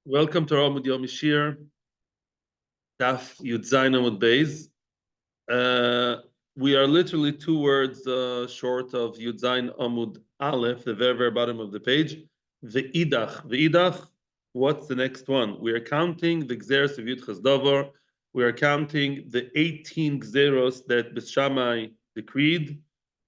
Welcome to our Amud Yom Shir, Daf Yud Zayin Amud Beis. We are literally two words short of Yud Zayin Amud Aleph, the very bottom of the page. Ve'idach. What's the next one? We are counting the Gezeras of Yud Chazdavar. We are counting the 18 Gezeros that Beis Shammai decreed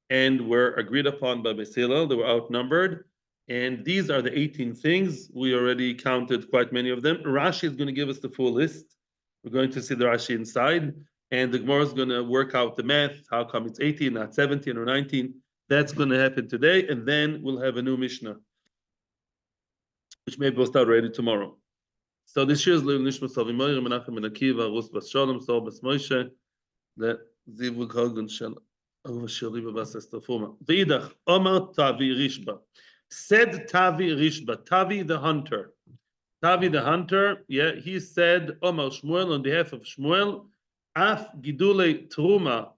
and were agreed upon by Beis Hillel. They were outnumbered. And these are the 18 things. We already counted quite many of them. Rashi is going to give us the full list. We're going to see the Rashi inside. And the Gemara is going to work out the math. How come it's 18, not 17 or 19? That's going to happen today. And then we'll have a new Mishnah, which maybe we'll start already tomorrow. So this year's Lev Nishma Savi Moir, Menachem Ben Akiva, Rus Bas Shalom, Sol Bas Moshe, that Zivu Kogan Shel Over Shaliba Bas Estafuma. V'idach, Omar Tavi Rishba. Said Tavi Rishba, Tavi the hunter. Tavi the hunter, yeah, he said, Omar Shmuel, on behalf of Shmuel, Af Gidule Truma,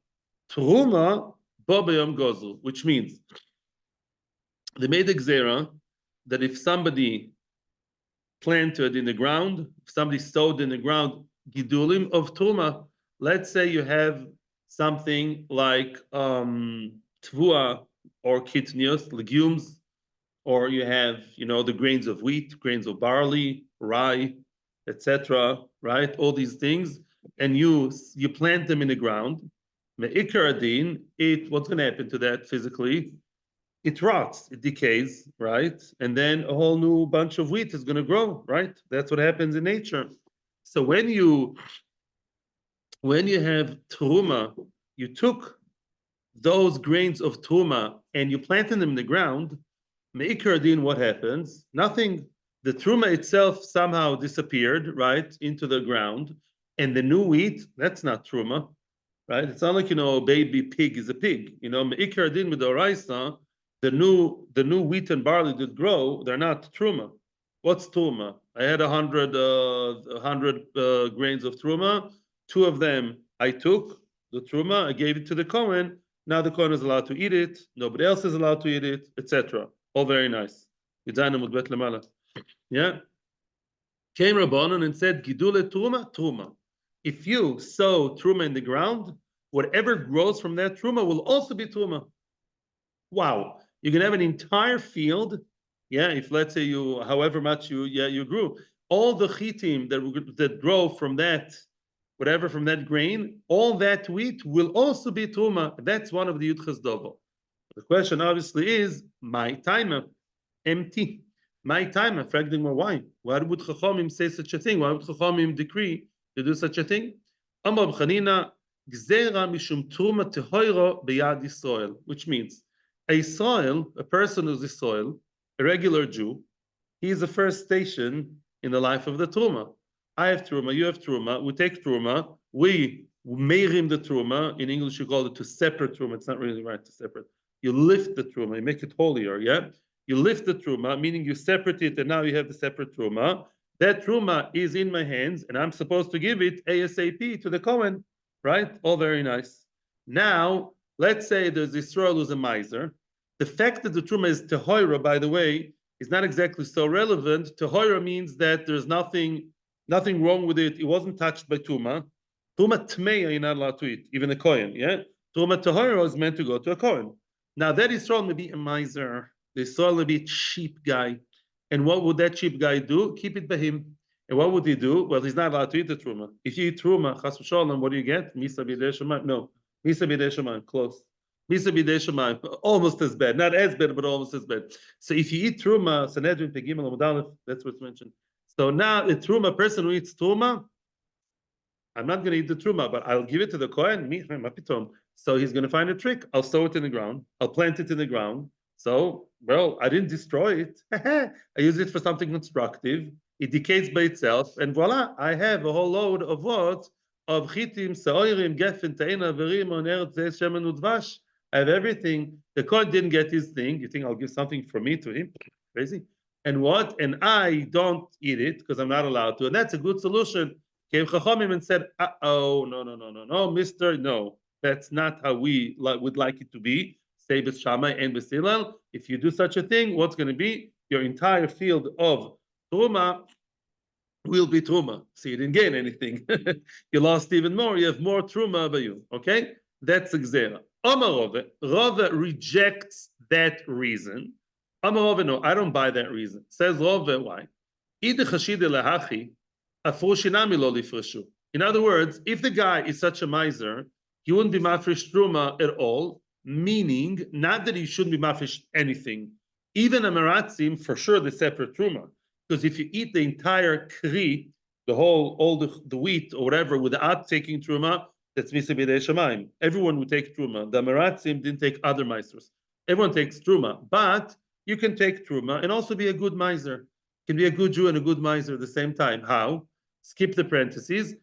Truma Bobayom Gozel, which means they made a Gezera that if somebody planted in the ground, if somebody sowed in the ground, Gidulim of Truma, let's say you have something like Tvua or Kitnios, legumes, or you have, the grains of wheat, grains of barley, rye, etc., right? All these things, and you plant them in the ground. What's going to happen to that physically? It rots, it decays, right? And then a whole new bunch of wheat is going to grow, right? That's what happens in nature. So when you have truma, you took those grains of truma and you planted them in the ground. Me'ikar din, what happens? Nothing. The truma itself somehow disappeared, right, into the ground, and the new wheat, that's not truma, right? It's not like a baby pig is a pig. Me'ikar din midoraisa, the new wheat and barley that grow, they're not truma. What's truma? I had 100 grains of truma. 2 of them I took the truma, I gave it to the Kohen. Now the Kohen is allowed to eat it. Nobody else is allowed to eat it, etc. All very nice. Yeah. Came Rabbanon and said, Gidule truma, truma. If you sow truma in the ground, whatever grows from that truma will also be truma. Wow. You can have an entire field. Yeah, if let's say however much you grew, all the chitim that grow from that, whatever from that grain, all that wheat will also be truma. That's one of the Yud Chazdavar. The question obviously is, my timer, empty. My timer, fragmenting more why? Why would Chachamim say such a thing? Why would Chachamim decree to do such a thing? Amar B'chanina, Gezera mishum truma tehoira beyad Yisrael, which means a person who's Yisrael, a regular Jew, he is the first station in the life of the truma. I have truma, you have truma, we take truma, we meirim the truma. In English, you call it to separate truma. It's not really right to separate. You lift the truma, you make it holier, yeah? You lift the truma, meaning you separate it, and now you have the separate truma. That truma is in my hands, and I'm supposed to give it ASAP to the Kohen, right? All very nice. Now, let's say there's Israel who's a miser. The fact that the truma is tehoira, by the way, is not exactly so relevant. Tehoira means that there's nothing wrong with it. It wasn't touched by Tuma. Tuma Tmeya, you're not allowed to eat, even a Kohen, yeah? Tuma Tahara is meant to go to a Kohen. Now, that Yisrael may be a miser. The Yisrael may be a cheap guy. And what would that cheap guy do? Keep it by him. And what would he do? Well, he's not allowed to eat the Truma. If you eat Truma, Chas v'sholom, what do you get? Misa b'dei shemayim. No. Misa b'dei shemayim, close. Misa b'dei shemayim, almost as bad. Not as bad, but almost as bad. So if you eat Truma, Sanhedrin, Pegim, Amud Aleph, that's what's mentioned. So now the truma, person who eats truma, I'm not going to eat the truma, but I'll give it to the Kohen. So he's going to find a trick. I'll sow it in the ground. I'll plant it in the ground. So, I didn't destroy it. I use it for something constructive. It decays by itself, and voila, I have a whole load of what? Of chitim, sa'oirim, gefen, ta'ina, verim, oneret, zeh, shemen, udvash. I have everything. The Kohen didn't get his thing. You think I'll give something from me to him? Crazy. And what? And I don't eat it because I'm not allowed to. And that's a good solution. Came Chachamim and said, no, mister, no. That's not how we would like it to be. Say Beis Shammai and Beis Hillel. If you do such a thing, what's going to be? Your entire field of Truma will be truma. So you didn't gain anything. You lost even more. You have more truma by you. Okay, that's Gezera. Amar Rava rejects that reason. Amar Rava, no, I don't buy that reason. Says Rava, why? In other words, if the guy is such a miser, he wouldn't be mafresh truma at all. Meaning, not that he shouldn't be mafresh anything. Even a maratzim, for sure, the separate truma. Because if you eat the entire kri, all the wheat or whatever, without taking truma, that's misa b'dei shamayim. Everyone would take truma. The maratzim didn't take other misers. Everyone takes truma, but you can take truma and also be a good miser. Can be a good Jew and a good miser at the same time. How? Skip the parentheses.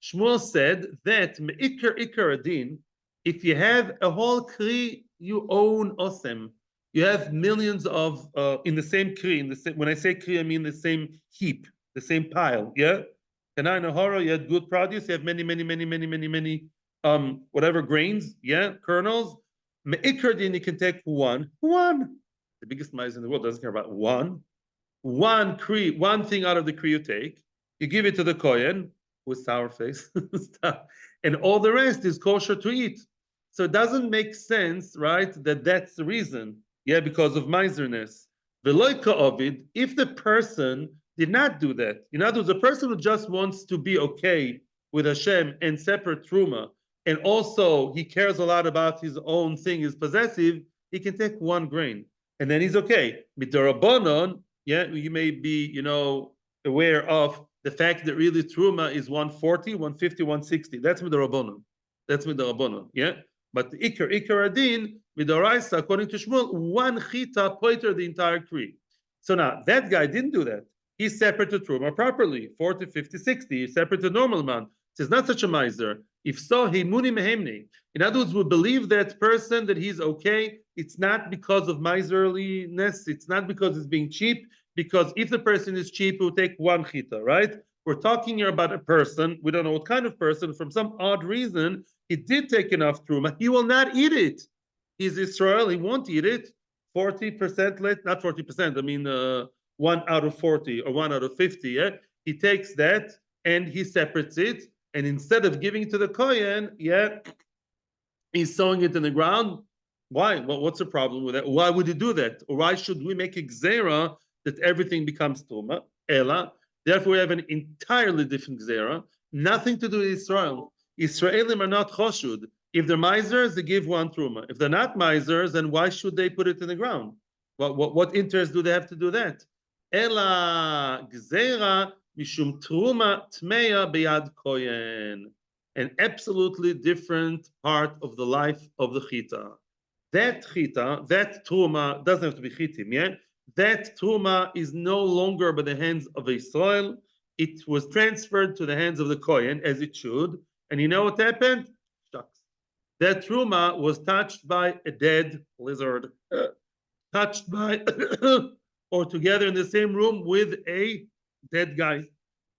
Shmuel said that me'ikar adin, if you have a whole kri, you own osem. You have millions of in the same kri. When I say kri, I mean the same heap, the same pile. Yeah, Takanah and Ahara, you had good produce. You have many whatever grains. Yeah, kernels. Me'ikar din, you can take one. The biggest miser in the world doesn't care about one kri, one thing out of the kri you take. You give it to the kohen with sour face, and all the rest is kosher to eat. So it doesn't make sense, right? That's the reason. Yeah, because of miserness. Veloika ovid, if the person did not do that, in other words, the person who just wants to be okay with Hashem and separate truma, and also he cares a lot about his own thing, is possessive, he can take one grain, and then he's okay. Midorabonon, yeah, you may be, aware of the fact that really truma is 140, 150, 160. That's midorabonon. That's midorabonon, yeah. But the ikar adin midoraisa, according to Shmuel, one chita poiter the entire kri. So now that guy didn't do that. He separated truma properly, 40, 50, 60. He separated normal amount. It's not such a miser. If so, he muni mehemni. In other words, we believe that person that he's okay. It's not because of miserliness. It's not because it's being cheap. Because if the person is cheap, he will take one chita, right? We're talking here about a person. We don't know what kind of person. From some odd reason, he did take enough truma. He will not eat it. He's Israel. He won't eat it. 40% late, not 40%. I mean, 1 out of 40 or 1 out of 50. Yeah, he takes that and he separates it. And instead of giving it to the kohen, yeah, he's sowing it in the ground. Why? Well, what's the problem with that? Why would he do that? Or why should we make a Gezera that everything becomes Tuma? Ela. Therefore, we have an entirely different Gezera. Nothing to do with Israel. Israelim are not choshud. If they're misers, they give one truma. If they're not misers, then why should they put it in the ground? What interest do they have to do that? Ela Gezera mishum truma tmeya beyad kohen. An absolutely different part of the life of the chita. That chita, that truma, doesn't have to be chitim, yeah? That truma is no longer by the hands of Israel. It was transferred to the hands of the kohen, as it should. And you know what happened? Shucks. That truma was touched by a dead lizard, touched by, or together in the same room with a dead guy,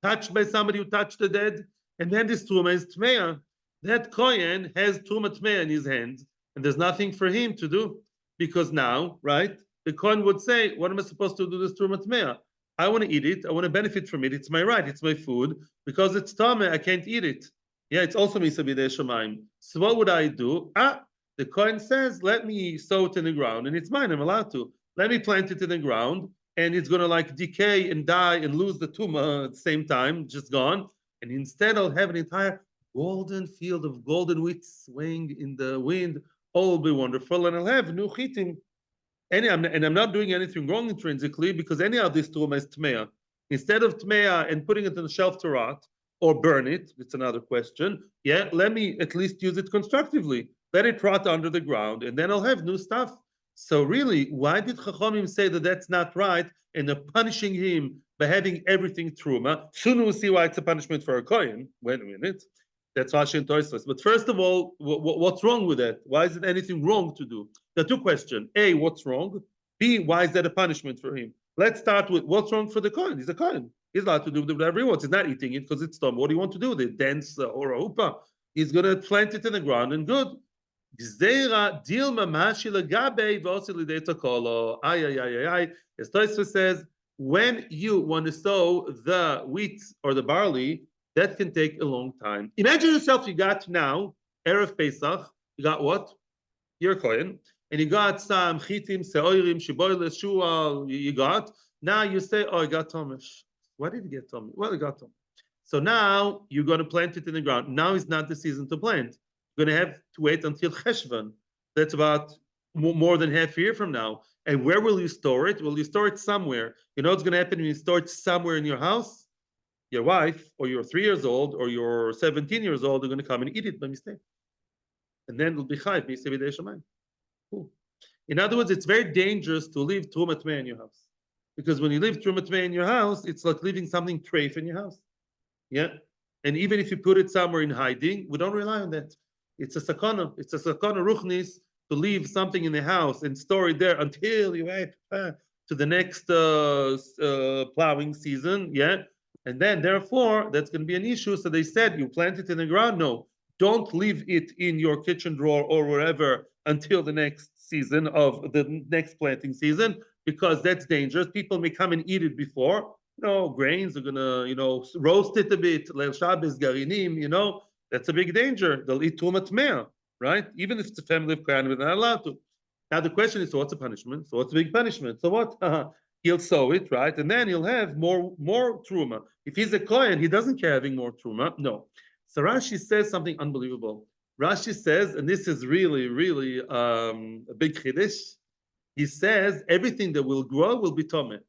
touched by somebody who touched the dead, and then this truma is tmeya. That kohen has truma tmeya in his hands, and there's nothing for him to do, because now, right, the kohen would say, what am I supposed to do this truma tmeya? I want to eat it, I want to benefit from it, it's my right, it's my food, because it's tameh, I can't eat it. Yeah, it's also misa b'dei shamayim. So what would I do? The kohen says, let me sow it in the ground, and it's mine, I'm allowed to. Let me plant it in the ground, and it's going to like decay and die and lose the tumah at the same time, just gone. And instead I'll have an entire golden field of golden wheat swaying in the wind. All will be wonderful, and I'll have new chitim. And I'm not doing anything wrong intrinsically, because any of this tumah is tmeya. Instead of tmeya and putting it on the shelf to rot or burn it, it's another question. Yeah, let me at least use it constructively. Let it rot under the ground, and then I'll have new stuff. So really, why did Chachamim say that that's not right, and they're punishing him by having everything truma? Soon we'll see why it's a punishment for a kohen. Wait a minute. That's Rashi and Tosfos. But first of all, what's wrong with that? Why is it anything wrong to do? There are two questions. A, what's wrong? B, why is that a punishment for him? Let's start with what's wrong for the kohen. He's a kohen. He's allowed to do whatever he wants. He's not eating it because it's dumb. What do you want to do with it? Dance or a hoopah? He's going to plant it in the ground and good. Gezera dilma mashi legabe v'osi lidei takolo. Ay. As Tosfos says, when you want to sow the wheat or the barley, that can take a long time. Imagine yourself, you got now, Erev Pesach, you got what? You're a Kohen, and you got some chitim, seoirim, shiboiles, shual, you got. Now you say, oh, I got Tomish. Why did you get Tomish? Well, I got Tomish. So now you're going to plant it in the ground. Now is not the season to plant. You're going to have to wait until Cheshvan. That's about more than half a year from now. And where will you store it? Well, you store it somewhere. You know what's going to happen when you store it somewhere in your house? Your wife, or you're 3 years old, or you're 17 years old, are going to come and eat it by mistake. And then it'll be chayv, cool. In other words, it's very dangerous to leave Trumat Mei in your house. Because when you leave Trumat Mei in your house, it's like leaving something treif in your house. Yeah. And even if you put it somewhere in hiding, we don't rely on that. It's a sakana. It's a sakana ruchnis to leave something in the house and store it there until you wait to the next plowing season. Yeah. And then, therefore, that's going to be an issue. So they said, you plant it in the ground? No. Don't leave it in your kitchen drawer or wherever until the next season of the next planting season, because that's dangerous. People may come and eat it before. Grains are gonna, roast it a bit. Leil Shabbos, garinim, that's a big danger. They'll eat tumat mea, right? Even if it's a family of Kohanim, they're not allowed to. Now the question is, so what's a punishment? So what's a big punishment? So what? He'll sow it, right? And then he'll have more truma. If he's a Kohen, he doesn't care having more truma. No. So Rashi says something unbelievable. Rashi says, and this is really, really a big chiddush. He says everything that will grow will be tomeh.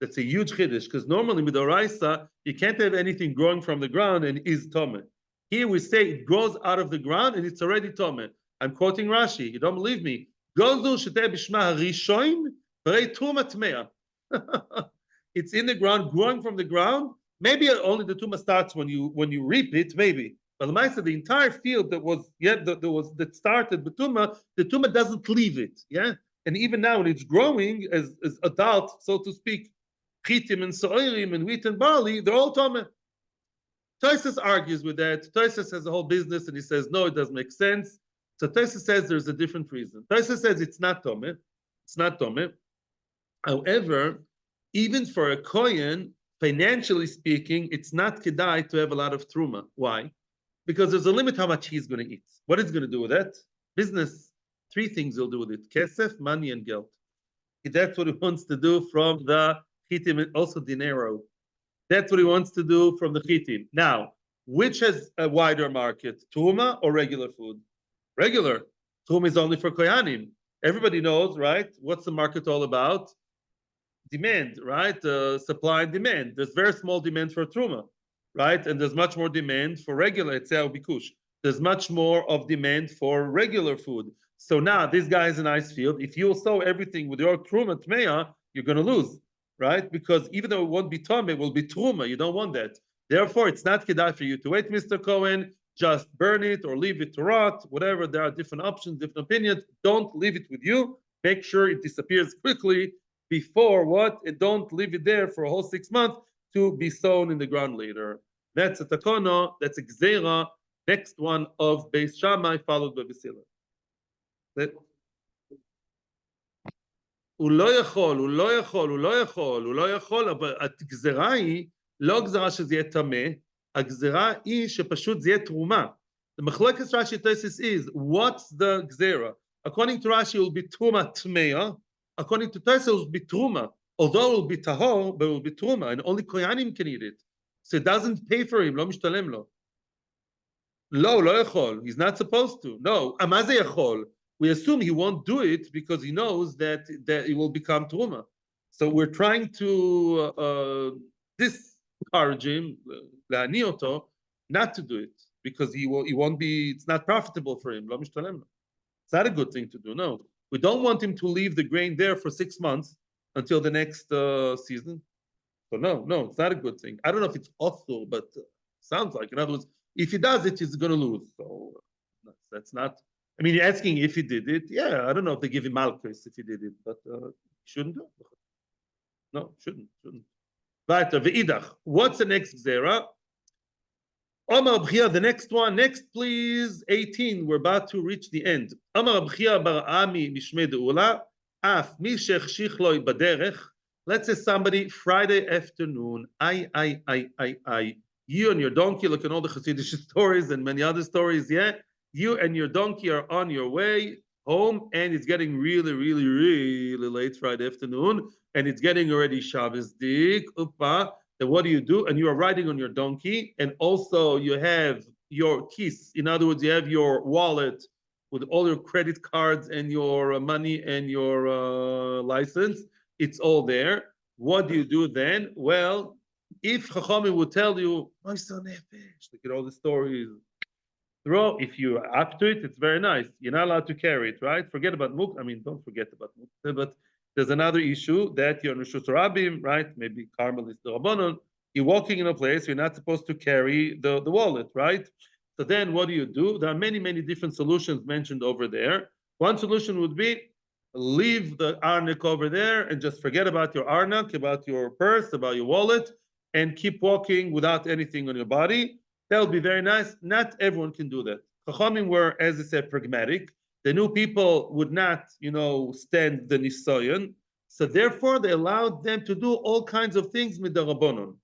That's a huge chiddush, because normally with Oraisa, you can't have anything growing from the ground and is tomeh. Here we say it grows out of the ground and it's already tomeh. I'm quoting Rashi. You don't believe me? Gozu sheteh b'shma harishoin v'rei truma tmeah. It's in the ground, growing from the ground. Maybe only the tuma starts when you reap it, maybe. But the entire field that started the tuma doesn't leave it. Yeah, and even now when it's growing as adult, so to speak, chitim and soirim and wheat and barley, they're all tuma. Tosfos argues with that. Tosfos has a whole business, and he says no, it doesn't make sense. So Tosfos says there's a different reason. Tosfos says it's not tuma. It's not tuma. However, even for a Kohen, financially speaking, it's not kedai to have a lot of truma. Why? Because there's a limit how much he's going to eat. What is he going to do with that? Business. 3 things he'll do with it: kesef, money, and geld. That's what he wants to do from the chitim, and also dinero. That's what he wants to do from the chitim. Now, which has a wider market, truma or regular food? Regular. Truma is only for koyanim. Everybody knows, right? What's the market all about? Demand, right? Supply and demand. There's very small demand for truma, right? And there's much more demand for regular etzel bikush. There's much more of demand for regular food. So now this guy has a nice field. If you sow everything with your truma tmeya, you're going to lose, right? Because even though it won't be tome, it will be truma. You don't want that. Therefore, it's not kedai for you to wait, Mr. Cohen. Just burn it or leave it to rot, whatever. There are different options, different opinions. Don't leave it with you. Make sure it disappears quickly before what? And don't leave it there for a whole 6 months to be sown in the ground later. That's a Takanah, that's a Gezera, next one of Beis Shammai, followed by Basila. הוא לא יכול, אבל הגזרה היא לא גזרה שזה יהיה טמא, הגזרה היא שפשוט זה יהיה תרומה. The מחלוקת Rashi Tosfos is, what's the Gezera? According to Rashi, it will be truma tmeya. According to Tosfos, it will be truma. Although it will be tahor, but it will be truma, and only koyanim can eat it. So it doesn't pay for him, לא משתלם לו. לא יכול. He's not supposed to. No. מה זה יכול? We assume he won't do it because he knows that it will become truma. So we're trying to discourage him, להניא אותו, not to do it because he won't be. It's not profitable for him. לא משתלם לו. It's not a good thing to do. No, we don't want him to leave the grain there for 6 months until the next season. So no, it's not a good thing. I don't know if it's also, but sounds like. In other words, if he does it, he's going to lose. So that's not. I mean, you're asking if he did it. Yeah, I don't know if they give him malchus if he did it, but shouldn't do it. No, shouldn't. But v'idach, what's the next Gezera? Amar B'chia, the next one. Next, please. 18. We're about to reach the end. Amar B'chia bar Ami mishmei de'ula. Af mi shechshich loi baderech. Let's say somebody Friday afternoon. I. You and your donkey. Look at all the Hasidic stories and many other stories. Yeah. You and your donkey are on your way home, and it's getting really, really, really late Friday afternoon, and it's getting already Shabbos dik. Upa. Then what do? And you are riding on your donkey, and also you have your keys. In other words, you have your wallet with all your credit cards and your money and your license. It's all there. What do you do then? Well, if Chachamim would tell you, my son, look at all the stories. Throw, if you're up to it, it's very nice. You're not allowed to carry it, right? Forget about muk. I mean, don't forget about muk. But there's another issue that you're on Rishus Rabim, right? Maybe Carmel is the Rabbanon. You're walking in a place you're not supposed to carry the wallet, right? So then what do? There are many, many different solutions mentioned over there. One solution would be leave the arnak over there and just forget about your arnak, about your purse, about your wallet, and keep walking without anything on your body. That would be very nice. Not everyone can do that. Chachamim were, as I said, pragmatic. They knew people would not, stand the nisayon. So therefore, they allowed them to do all kinds of things with the Rabbanon.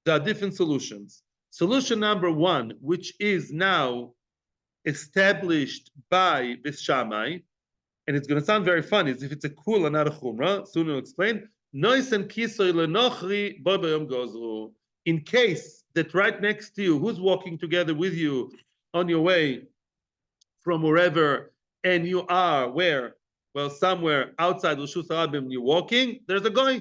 There are different solutions. Solution number one, which is now established by Beis Shammai, and it's going to sound very funny, as if it's a kula, not a chumrah. Soon I'll explain. Noisen kisoy lenochri bo b'yom gozru. In case that right next to you, who's walking together with you on your way from wherever, and you are where? Well, somewhere outside Rishus Rabim, you're walking, there's a guy.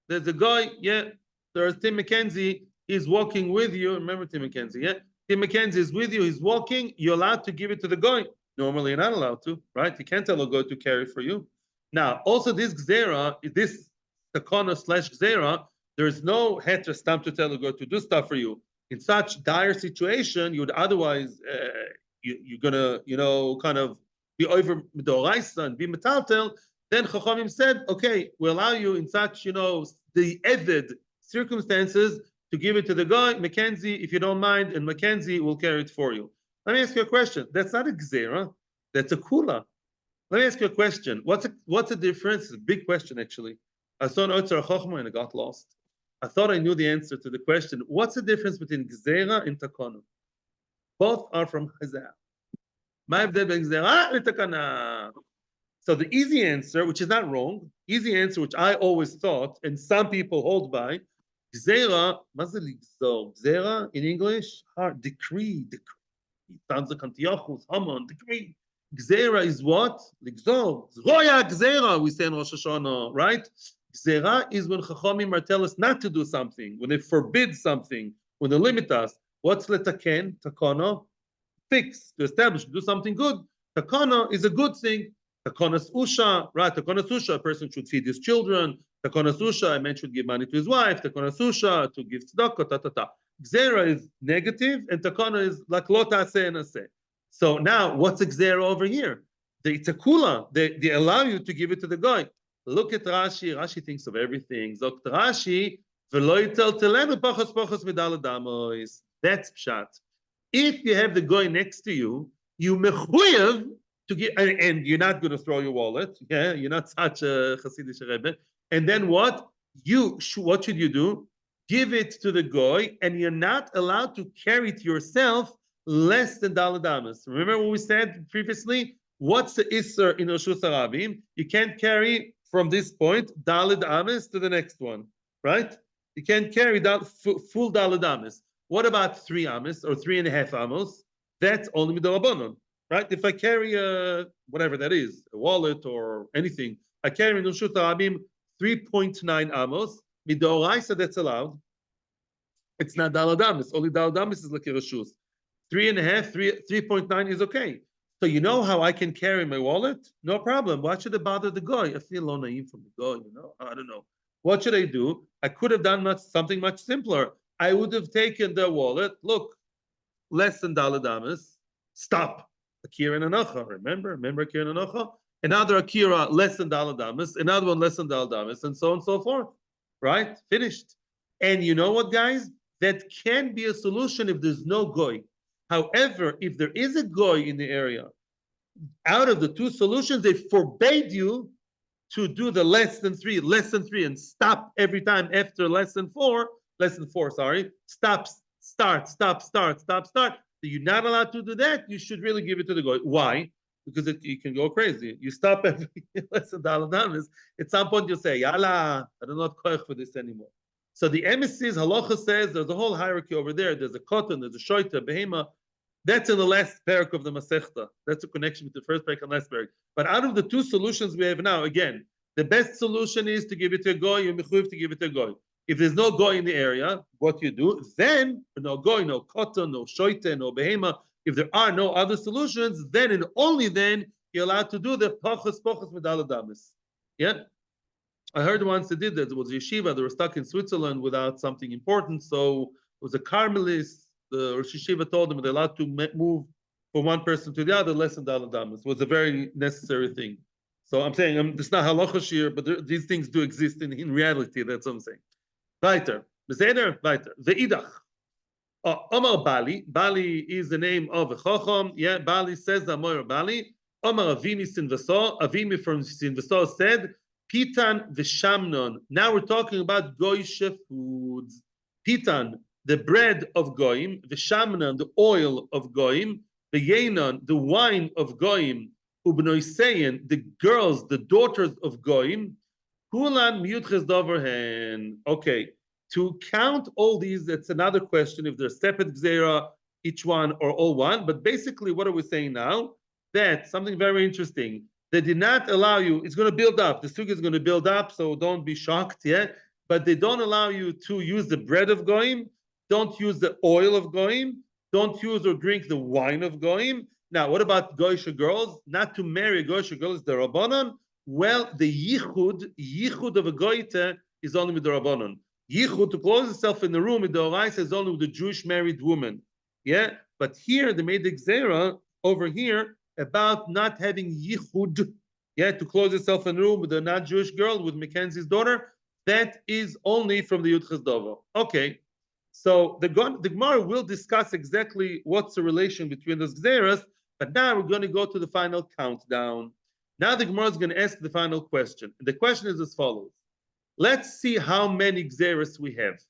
There's a guy, yeah. There's Tim McKenzie, he's walking with you. Remember Tim McKenzie, yeah? Tim McKenzie is with you, he's walking, you're allowed to give it to the guy. Normally, you're not allowed to, right? You can't tell a guy to carry for you. Now, also this Gezera, this Takanah / Gezera, there's no heter stam to tell a guy to do stuff for you. In such dire situation, you would otherwise, you're gonna, kind of be over midoraisa and be metaltel. Then Chachamim said, okay, we allow you in such, the eved circumstances to give it to the guy, Mackenzie, if you don't mind, and Mackenzie will carry it for you. Let me ask you a question. That's not a Gezera, that's a kula. Let me ask you a question. What's the difference? It's a big question, actually. I saw an Otzar Chochma and I got lost. I thought I knew the answer to the question. What's the difference between Gezera and Takanah? Both are from Chazal. So the easy answer, which is not wrong, easy answer, which I always thought, and some people hold by, Gezera, Gezera in English, decree. Sounds like Antiochus, Haman, decree. Gezera is what? Ligzor. Zroya Gezera, we say in Rosh Hashanah, right? Gezera is when Chachamim are tell us not to do something, when they forbid something, when they limit us. What's letaken? Takanah, fix, to establish, to do something good. Takanah is a good thing. Takanah's usha, right? Takanah's usha, a person should feed his children. Takanah's usha, a man should give money to his wife. Takanah's usha, to give tzedakah, Gezera is negative, and Takanah is like lo ta'aseh and aseh. So now, what's a Gezera over here? It's a kula. They allow you to give it to the guy. Look at Rashi. Rashi thinks of everything. Zokt Rashi, v'lo yitel telenu pachos midal damois. That's pshat. If you have the guy next to you, you mechuyev to give, and you're not going to throw your wallet. Yeah, you're not such a Hasidic Rebbe. And then what? What should you do? Give it to the goy, and you're not allowed to carry it yourself less than daled amas. Remember what we said previously? What's the isser in Rishus Rabim? You can't carry from this point daled amas to the next one, right? You can't carry that full daled amas. What about 3 amas or 3.5 amos? That's only midorabanan, right? If I carry whatever that is, a wallet or anything, I carry in Rishus Rabim 3.9 amos. Midoraisa, that's allowed. It's not daladamis. Only daladamis is like a reshus. 3.5, 3.9 is okay. So you know how I can carry my wallet? No problem. Why should I bother the guy? I feel low naive from the guy, I don't know. What should I do? I could have done something much simpler. I would have taken the wallet. Look, less than daladamis. Stop. Akira and Anacha. Remember Akira and Anacha? Another Akira less than daladamis. Another one less than daladamis, and so on and so forth. Right? Finished. And you know what, guys? that can be a solution if there's no goy. However, if there is a goy in the area, out of the two solutions, they forbade you to do the less than three, and stop every time after less than four, sorry, start. You're not allowed to do that. You should really give it to the goy. Why? Because you can go crazy. You stop every less than $1. At some point, you'll say, Yalla, I don't know koich for this anymore. So the emissaries, halacha says there's a whole hierarchy over there. There's a cotton, there's a shoita, behema. That's in the last parak of the Masechta. That's a connection with the first parak and last parak. But out of the two solutions we have now, again, the best solution is to give it to a goy. You're mechuyev to give it to a goy. If there's no goy in the area, what you do, then no goy, no cotton, no shoita, no behema. If there are no other solutions, then and only then you're allowed to do the pachas medaladamis. Yeah. I heard once they did that. It was a yeshiva. They were stuck in Switzerland without something important. So it was a Carmelist. The Rosh Yeshiva told them they're allowed to move from one person to the other less than $1. It was a very necessary thing. So I'm saying it's not halacha shir, but these things do exist in reality. That's what I'm saying. Weiter. Weiter. Ve'idach. Omar Bali. Bali is the name of a chacham. Yeah, Bali says the Amor Bali. Omar Avimi Sinvaso. Avimi from Sinvaso said, Pitan v'shamnon. Now we're talking about goyishe foods. Pitan, the bread of goyim, v'shamnon, the oil of goyim, v'yenon, the wine of goyim, ubnoisein, the girls, the daughters of goyim, kulan miyutches doverhen. Okay, to count all these, that's another question if they're separate Gezera, each one or all one. But basically, what are we saying now? That something very interesting. They did not allow you, it's going to build up. The sukkah is going to build up, so don't be shocked, yeah? But they don't allow you to use the bread of goyim, don't use the oil of goyim, don't use or drink the wine of goyim. Now, what about goyish girls? Not to marry a goyish girl is the rabbanon. Well, the yichud of a goyite is only with the rabbanon. Yichud, to close itself in the room, in the oraisa is only with the Jewish married woman. Yeah? But here, they made the Gezera over here, about not having yichud, yeah, to close yourself in a room with a non-Jewish girl, with Mackenzie's daughter, that is only from the Yud Chesdovo. Okay, so the Gemara will discuss exactly what's the relation between those Gezeras, but now we're going to go to the final countdown. Now the Gemara is going to ask the final question. The question is as follows. Let's see how many Gezeras we have.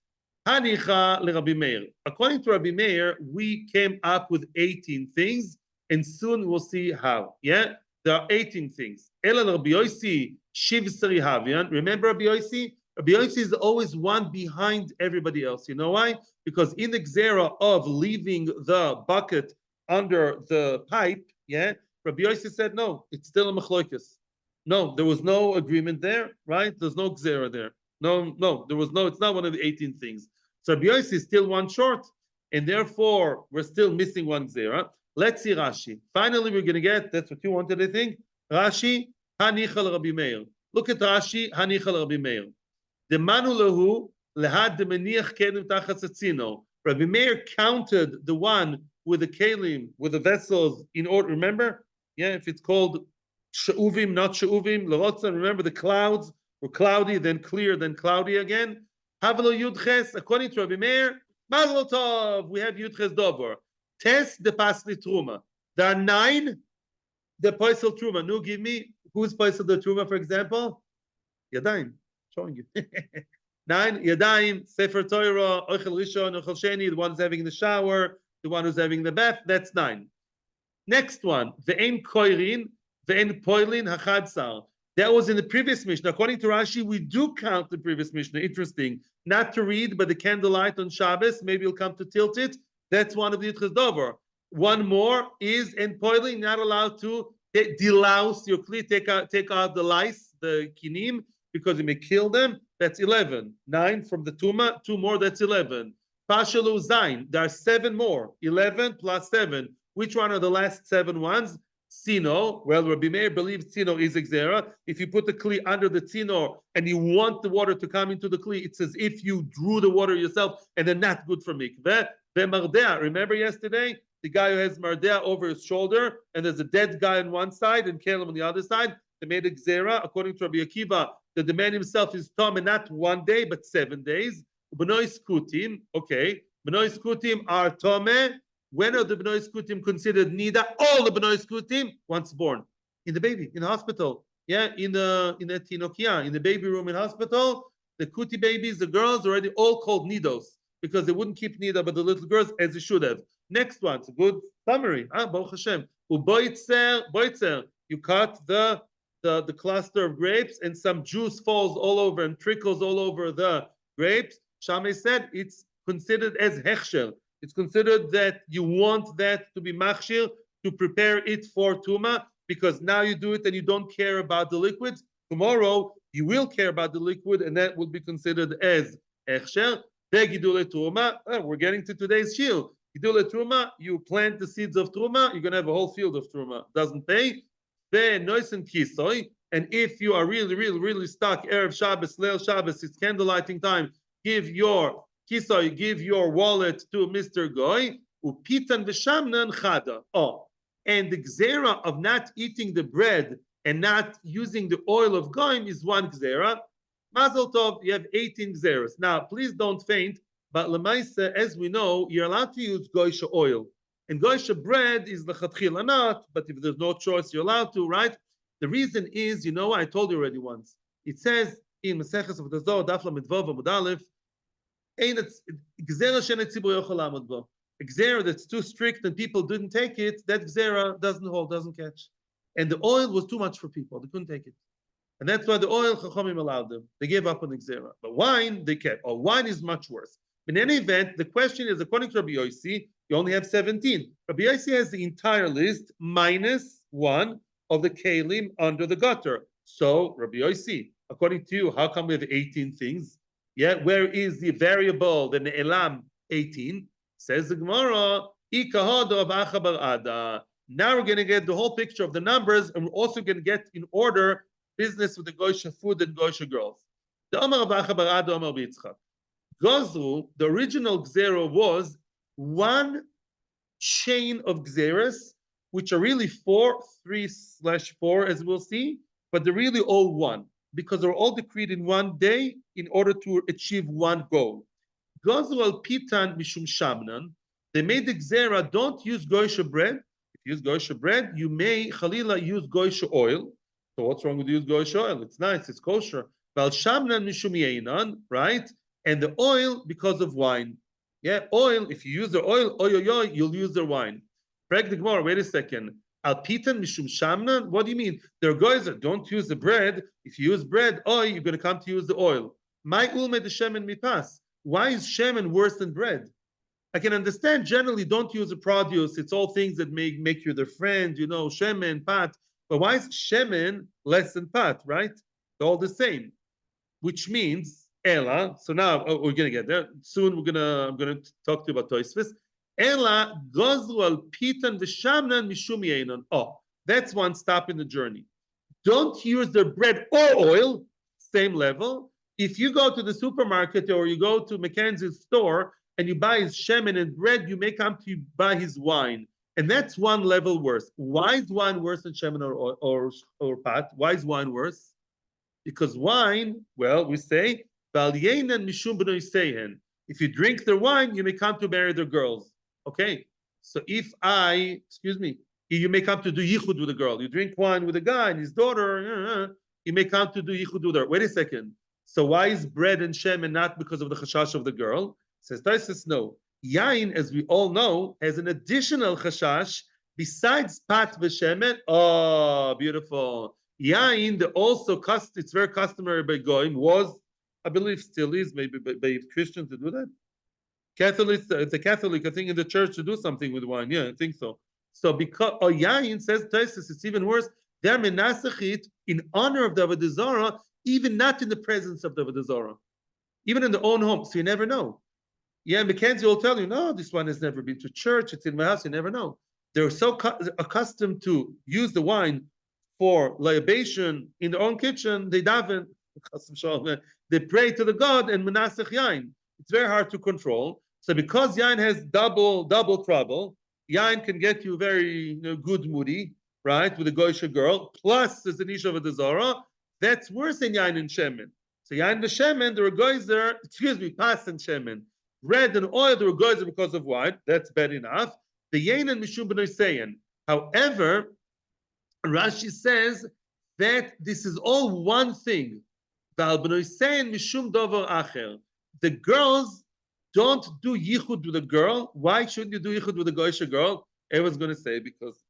Hanicha le Rabbi Meir. According to Rabbi Meir, we came up with 18 things, and soon we'll see how. Yeah, there are 18 things. Elal Rabbi Yossi Shivsari Havian. Remember Rabbi Yossi? Rabbi Yossi is always one behind everybody else. You know why? Because in the Gezera of leaving the bucket under the pipe, yeah, Rabbi Yossi said no, it's still a machloikis. No, there was no agreement there, right? There's no Gezera there. No, there was no. It's not one of the 18 things. So Rabbi Yossi is still one short, and therefore we're still missing one Gezera. Let's see Rashi. Finally, we're going to get, that's what you wanted, I think. Rashi, Hanichal Rabbi Meir. Look at Rashi, Hanichal Rabbi Meir. The manu lehu lehad de meniach kelim tachat tzino. Rabbi Meir counted the one with the kelim, with the vessels in order. Remember? Yeah, if it's called she'uvim, not she'uvim, l'rotza, remember the clouds were cloudy, then clear, then cloudy again. Havelo yudches, according to Rabbi Meir, Mazel Tov, we have yudches dover. Test the pasli truma. There are 9 the paisel truma. No, give me who's paisel the truma, for example. Yadayim, showing you. 9 Yadayim, Sefer Torah, Ochel Rishon, Ochel Sheni, the one who's having the shower, the one who's having the bath. That's 9. Next one, ve'en koirin, ve'en poilin hachadsar. That was in the previous Mishnah. According to Rashi, we do count the previous Mishnah. Interesting. Not to read, but the candlelight on Shabbos. Maybe you'll come to tilt it. That's one of the Yitches Dover. One more is in poiling, not allowed to delouse your kli, take out the lice, the kinim, because you may kill them. That's 11. 9 from the Tuma, 2 more, that's 11. Pashalu Zain, there are 7 more. 11 plus 7. Which one are the last 7 ones? Tzino. Well, Rabbi Meir believes Tzino is Gezera. If you put the kli under the Tzino and you want the water to come into the kli, it's as if you drew the water yourself, and they're not good for mikveh. Mardea. Remember yesterday? The guy who has Mardea over his shoulder, and there's a dead guy on one side and Kalim on the other side. They made a Gezera, according to Rabbi Akiva, that the man himself is Tom, and not 1 day, but 7 days. B'noi skutim, okay. B'noi skutim are tome. When are the b'noi skutim considered nida? All the b'noi skutim once born. In the baby, in the hospital. Yeah, in the tinokia, in the baby room in hospital, the kuti babies, the girls already all called nidos because they wouldn't keep nida, but the little girls as they should have. Next one, it's a good summary. Baruch Hashem. Boitzer, you cut the cluster of grapes and some juice falls all over and trickles all over the grapes. Shammai said it's considered as hechsher. It's considered that you want that to be machshir to prepare it for tuma because now you do it and you don't care about the liquids. Tomorrow you will care about the liquid and that will be considered as hechsher. We're getting to today's shield. Gidule truma, you plant the seeds of truma, you're going to have a whole field of truma. Doesn't pay. And if you are really stuck, Erev Shabbos, Leil Shabbos, it's candlelighting time, give your kisoy, give your wallet to Mr. Goy, upitan v'shamnan chada. Oh, and the Gezera of not eating the bread and not using the oil of goyim is one Gezera. Mazel tov, you have 18 Gezeras. Now, please don't faint, but Lemaisa, as we know, you're allowed to use goysha oil. And goysha bread is lechatchila not, but if there's no choice, you're allowed to, right? The reason is, you know, I told you already once. It says in Maseches of the Zohar, Daf Lamed Vav Amud Aleph, Gezera she'en tzibur yochel lamod bo. A Gezera that's too strict and people didn't take it, that Gezera doesn't hold, doesn't catch. And the oil was too much for people; they couldn't take it. And that's why the oil, Chachamim allowed them. They gave up on the Gezera. But wine, they kept. Or wine is much worse. In any event, the question is, according to Rabbi Yossi, you only have 17. Rabbi Yossi has the entire list minus one of the kelim under the gutter. So, Rabbi Yossi, according to you, how come we have 18 things? Yeah, where is the variable, the ne'elam 18? Says the Gemara, now we're going to get the whole picture of the numbers, and we're also going to get in order business with the Goysha food and Goysha girls. The Amar Abacha Bar Ada Amar B'Yitzchak. Gozru, the original Gezera was one chain of Gezeras, which are really 3/4, as we'll see, but they're really all one, because they're all decreed in one day in order to achieve one goal. Gozru al pitan mishum shamnan, they made the Gezera, don't use Goysha bread. If you use Goysha bread, you may, Chalila, use Goysha oil. So what's wrong with use Goysha oil? It's nice, it's kosher. Val shamnan mishum yeinan, right? And the oil because of wine. Yeah, oil, if you use the oil, you'll use the wine. Preg the Gemara, wait a second. Al pitan mishum shamnan? What do you mean? There are guys that don't use the bread. If you use bread, you're going to come to use the oil. My ulme de shemen mipas. Why is shemen worse than bread? I can understand generally don't use the produce. It's all things that make you their friend, you know, shemen, pat. But why is shemen less than pat, right? They're all the same. Which means Ella. So now we're gonna get there. Soon I'm gonna talk to you about Tosfos. Ella gozru al pitan v'shamnan mishum yeinon. Oh, that's one stop in the journey. Don't use the bread or oil, same level. If you go to the supermarket or you go to Mackenzie's store and you buy his shemen and bread, you may come to buy his wine. And that's one level worse. Why is wine worse than shemen or pat? Why is wine worse? Because wine, well, we say, if you drink their wine, you may come to marry their girls. Okay? So you may come to do yichud with a girl. You drink wine with a guy and his daughter, you may come to do yichud with her. Wait a second. So why is bread and shemen not because of the chashash of the girl? Says Taisus, no. Yain, as we all know, has an additional chashash besides pat v'shemen. Oh, beautiful. Yain, it's very customary by Goyim, was, I believe still is, maybe by Christians to do that. Catholics, it's a Catholic, I think, in the church to do something with wine. Yeah, I think so. So because Yain says Taisus, it's even worse. They're menasachit in honor of the Avodah Zarah, even not in the presence of the Avodah Zarah, even in their own home. So you never know. Yeah, Mackenzie will tell you, no, this one has never been to church. It's in my house. You never know. They're so accustomed to use the wine for libation in their own kitchen. They daven, they pray to the God and menasech yain. It's very hard to control. So because yain has double trouble, yain can get you very good moody, right, with a goyish girl. Plus, there's an isha of a Zorah. That's worse than yain and shemen. So yain v'shemen, there were geyser, pas and shemen. Bread and oil, there were geyser because of wine. That's bad enough. The yain and mishum b'noisein. However, Rashi says that this is all one thing. The girls don't do yichud with a girl. Why shouldn't you do yichud with a goyish girl? Everyone's going to say because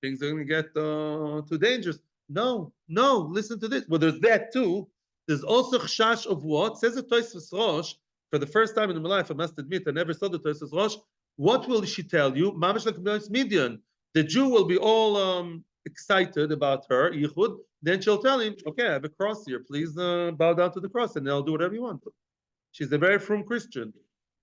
things are going to get too dangerous. No, listen to this. Well, there's that too. There's also chashash of what? Says the Tosfos Rosh, for the first time in my life, I must admit, I never saw the Tosfos Rosh. What will she tell you? Mamash like Midian. The Jew will be all excited about her, yichud. Then she'll tell him, okay, I have a cross here. Please bow down to the cross and they'll do whatever you want. She's a very frum Christian.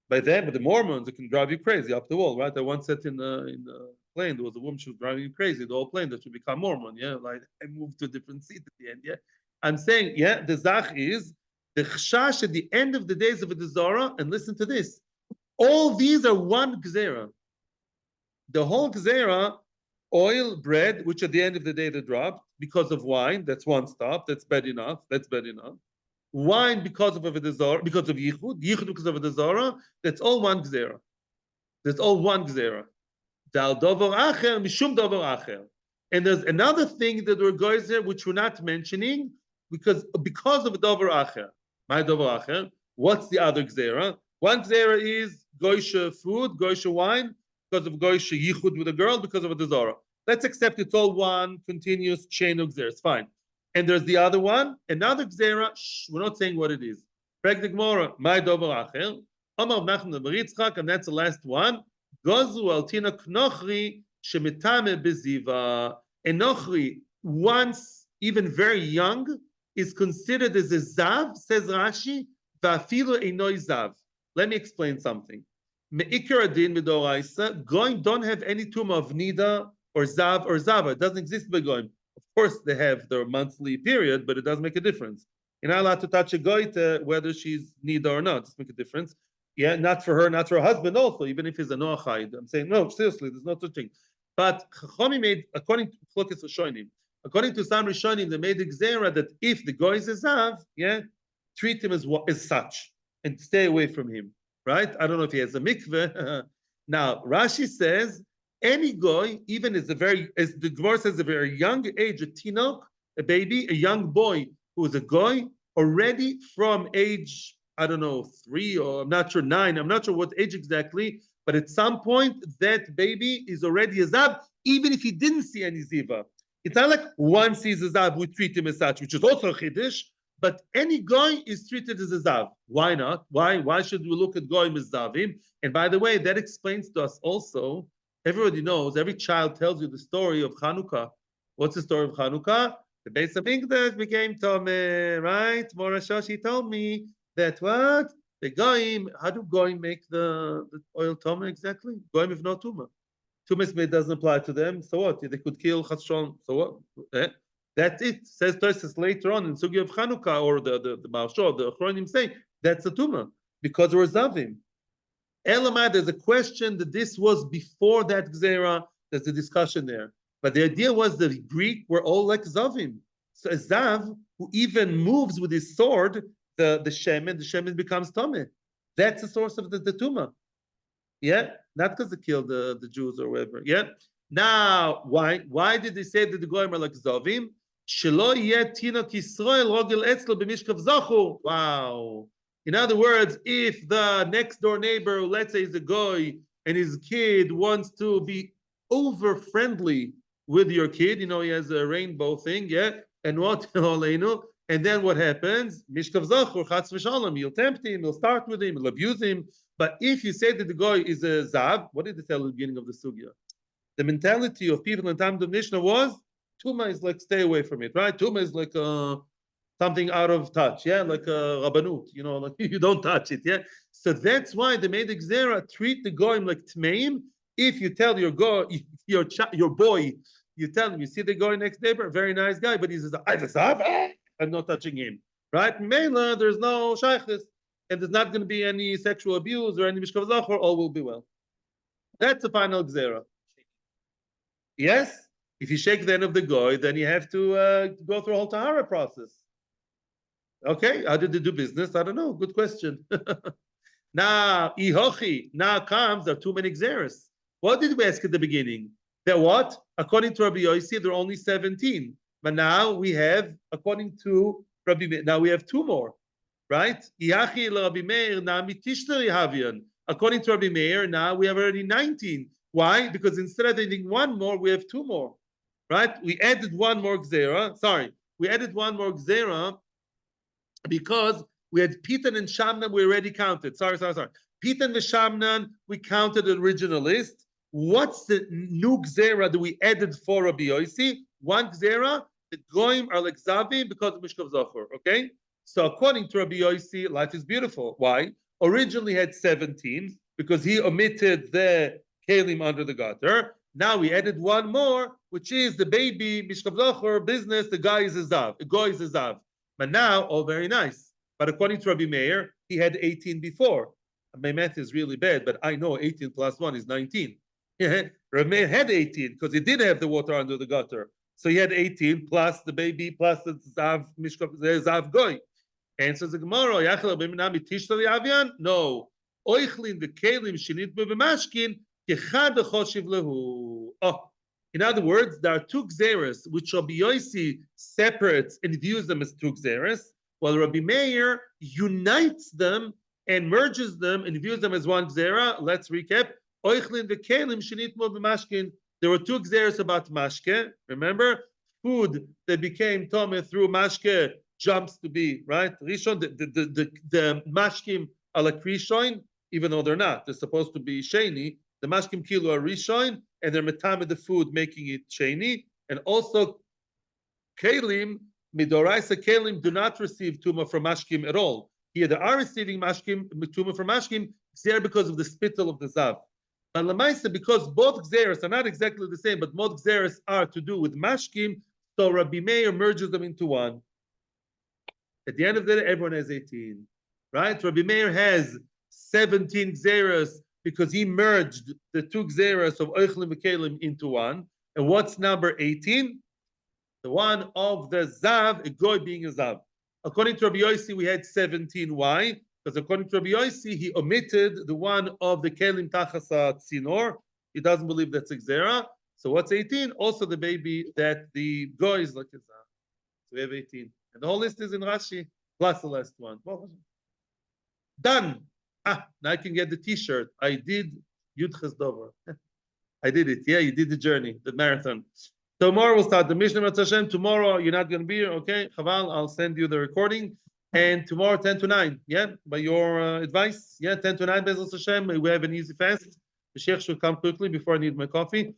By then, with the Mormons, it can drive you crazy up the wall, right? I once said in the plane, there was a woman, she was driving you crazy, the whole plane, that should become Mormon, yeah? Like, I moved to a different seat at the end, yeah? I'm saying, yeah, the zach is, the chashash at the end of the days of the Gezera, and listen to this, all these are one Gezera. The whole Gezera, oil, bread, which at the end of the day they dropped, because of wine, that's one stop, that's bad enough, wine because of Avodah because of Yichud because of Avodah that's all one Gezera. That's all one Gezera. Dal Dover Acher, Mishum Dover Acher. And there's another thing that we're going there, which we're not mentioning, because of Dover Acher. My Dover Acher. What's the other Gezera? One Gezera is Goisha food, Goisha wine, because of Goisha Yichud with a girl, because of Avodah. Let's accept it's all one continuous chain of Gezeras. Fine. And there's the other one, another Gezera, we're not saying what it is. Preg the Gemara, my dover acher, Omar Nachman Baritzchak, and that's the last one. Gozu al tina knochri shemitame beziva. A knochri, once even very young, is considered as a zav, says Rashi, va'afilo einoi zav. Let me explain something. Me'ikar adin midoraisa, goyim don't have any tumor of nida or zav or zava. It doesn't exist by goyim. Of course, they have their monthly period, but it does make a difference. You're not allowed to touch a goite whether she's nida or not. It does make a difference. Yeah, not for her, not for her husband also, even if he's a noachide. I'm saying, no, seriously, there's no such thing. But Chachami made, according to Chlokes Rishonim, according to some Rishonim, they made a Gezera that if the goy is a zav, yeah, treat him as such and stay away from him, right? I don't know if he has a mikveh. Now, Rashi says, any goy, even as the Gemara says, a very young age, a tinok, a baby, a young boy who is a goy, already from age, I don't know, 3 or I'm not sure 9, I'm not sure what age exactly, but at some point that baby is already a zav, even if he didn't see any ziva. It's not like one sees a zav, we treat him as such, which is also a chiddush, but any goy is treated as a zav. Why not? Why should we look at goyim as zavim? And by the way, that explains to us also. Everybody knows, every child tells you the story of Chanukah. What's the story of Chanukah? The base of English became Tomeh, right? Mora Shoshi told me that what? The Goyim, how do Goyim make the oil Tomeh exactly? Goyim if no Tumah. Tumah doesn't apply to them, so what? They could kill Chashon, so what? That's it. Says Tosfos later on in Sugi of Chanukah, or the Maharsha, the Achronim say, that's a Tumah, because we're Zavim. Elamai, there's a question that this was before that Gezera. There's a discussion there. But the idea was that the Greek were all like Zavim. So a Zav, who even moves with his sword, the Shemen becomes Tomeh. That's the source of the Tumah. Yeah? Not because they killed the Jews or whatever. Yeah? Now, why did they say that the Goyim are like Zavim? Shelo yeh tinok Yisrael rogel etzlo b'mishkav zachur. Wow. In other words, if the next door neighbor, let's say is a goy, and his kid wants to be over friendly with your kid, you know, he has a rainbow thing, yeah, and what, and then what happens? Mishkav zachur, chatz v'shalom, you'll tempt him, you'll start with him, you'll abuse him. But if you say that the goy is a zav, what did they tell at the beginning of the sugya? The mentality of people in time of the Mishnah was, Tuma is like, stay away from it, right? Tuma is like, something out of touch, yeah, like a rabbanut, you know, like you don't touch it, yeah. So that's why they made the Gezera, treat the goyim like tmeim. If you tell your boy, you tell him, you see the goy next neighbor, a very nice guy, but he says, I'm not touching him, right? Mela, there's no shaykhis, and there's not going to be any sexual abuse or any mishkav zachor, all will be well. That's the final Gezera. Yes, if you shake the end of the goy, then you have to go through a whole tahara process. Okay, how did they do business? I don't know. Good question. Now, ihochi, now comes, there are too many Gezeras. What did we ask at the beginning? That what? According to Rabbi Yossi, there are only 17. But now we have, according to Rabbi Meir, now we have two more, right? Ihachi Rabbi Meir, now mitishleri havian. According to Rabbi Meir, now we have already 19. Why? Because instead of adding one more, we have two more, right? We added one more Gezera. Sorry, we added one more Gezera because we had Pitan and Shamnan, we already counted. Sorry. Pitan and Shamnan, we counted the original list. What's the new Gezera that we added for Rabbi Yossi? One Gezera, the Goyim are like Zavi because of Mishkav Zohar, okay? So according to Rabbi Yossi, life is beautiful. Why? Originally had 17 because he omitted the Kalim under the gutter. Now we added one more, which is the baby Mishkav Zohar business. The guy is a Zav. The guy is a Zav. But now, oh, very nice. But according to Rabbi Meir, he had 18 before. My math is really bad, but I know 18 plus 1 is 19. Rabbi Meir had 18 because he did have the water under the gutter. So he had 18 plus the baby plus the Zav Mishkav, the Zav Goy. Answers the Gemara, no. Oichlin the Kalim Shinit B'Mashkin Kechad Choshiv Lehu. Oh, in other words, there are two Gezeras which Rabbi Yossi separates and views them as two Gezeras, while Rabbi Meir unites them and merges them and views them as one Gezera. Let's recap. Oichlin v'kelim shenitmo b'mashkin. There were two Gezeras about mashke. Remember, food that became tomeh through mashke jumps to be right. Rishon, the mashkim are like rishon, even though they're not. They're supposed to be sheni. The mashkim kilo are rishon, and they're metame the food, making it sheni. And also, kelim midoraisa kelim do not receive tuma from mashkim at all. Here they are receiving mashkim tuma from mashkim Gezera because of the spittle of the zav. But lamaisa, because both Gezeras are not exactly the same, but both Gezeras are to do with mashkim, so Rabbi Meir merges them into one. At the end of the day, everyone has 18, right? Rabbi Meir has 17 Gezeras because he merged the two Gezeras of Oichlim and Kelim into one. And what's number 18? The one of the Zav, a Goy being a Zav. According to Rabbi Yossi, we had 17. Why? Because according to Rabbi Yossi, he omitted the one of the Kelim Tachasa Tzinor. He doesn't believe that's a Gezera. So what's 18? Also the baby that the Goy is like a Zav. So we have 18. And the whole list is in Rashi, plus the last one. Done. Now I can get the t-shirt. I did Yud Chesdover. I did it. Yeah, you did the journey, the marathon. Tomorrow we'll start the Mishnah Mitzvah Hashem. Tomorrow you're not going to be here, okay? Chaval, I'll send you the recording. And tomorrow 10 to 9, yeah? By your advice, yeah, 10 to 9, Bezos Hashem. We have an easy fast. The Sheikh should come quickly before I need my coffee.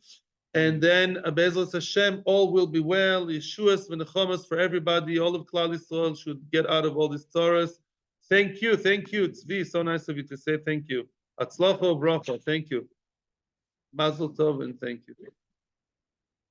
And then Bezos Hashem, all will be well. Yeshuas v'nechomas for everybody. All of Klal Yisrael should get out of all these tzaras. Thank you. Tzvi, so nice of you to say thank you. Atzlacha bracha, thank you. Mazel tov and thank you.